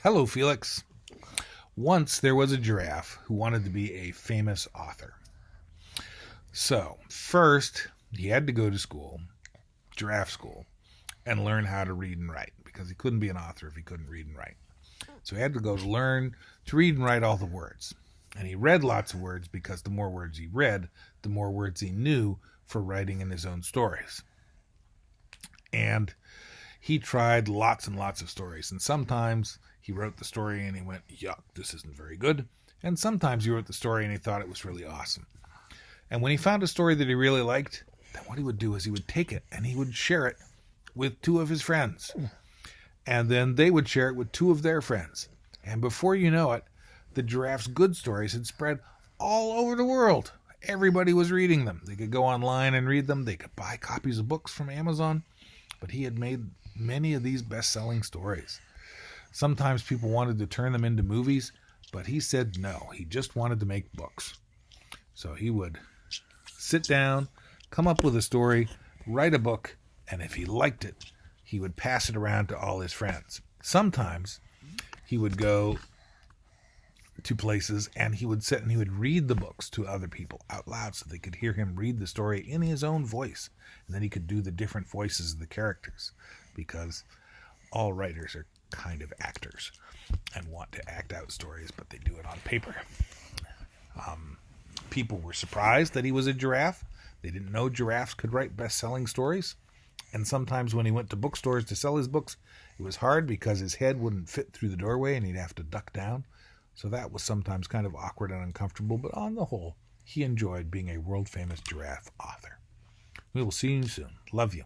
Hello, Felix. Once there was a giraffe who wanted to be a famous author. So, first, he had to go to school, giraffe school, and learn how to read and write, because he couldn't be an author if he couldn't read and write. So he had to go to learn to read and write all the words. And he read lots of words because the more words he read, the more words he knew for writing in his own stories. And he tried lots and lots of stories. And sometimes he wrote the story and he went, yuck, this isn't very good. And sometimes he wrote the story and he thought it was really awesome. And when he found a story that he really liked, then what he would do is he would take it and he would share it with two of his friends. And then they would share it with two of their friends. And before you know it, the giraffe's good stories had spread all over the world. Everybody was reading them. They could go online and read them. They could buy copies of books from Amazon. But he had made many of these best-selling stories. Sometimes people wanted to turn them into movies, but he said no. He just wanted to make books. So he would sit down, come up with a story, write a book, and if he liked it, he would pass it around to all his friends. Sometimes he would go to places and he would sit and he would read the books to other people out loud so they could hear him read the story in his own voice. And then he could do the different voices of the characters, because all writers are kind of actors and want to act out stories, but they do it on paper. People were surprised that he was a giraffe. They didn't know giraffes could write best-selling stories. And sometimes when he went to bookstores to sell his books, it was hard because his head wouldn't fit through the doorway and he'd have to duck down. So that was sometimes kind of awkward and uncomfortable, but on the whole, he enjoyed being a world-famous giraffe author. We will see you soon. Love you.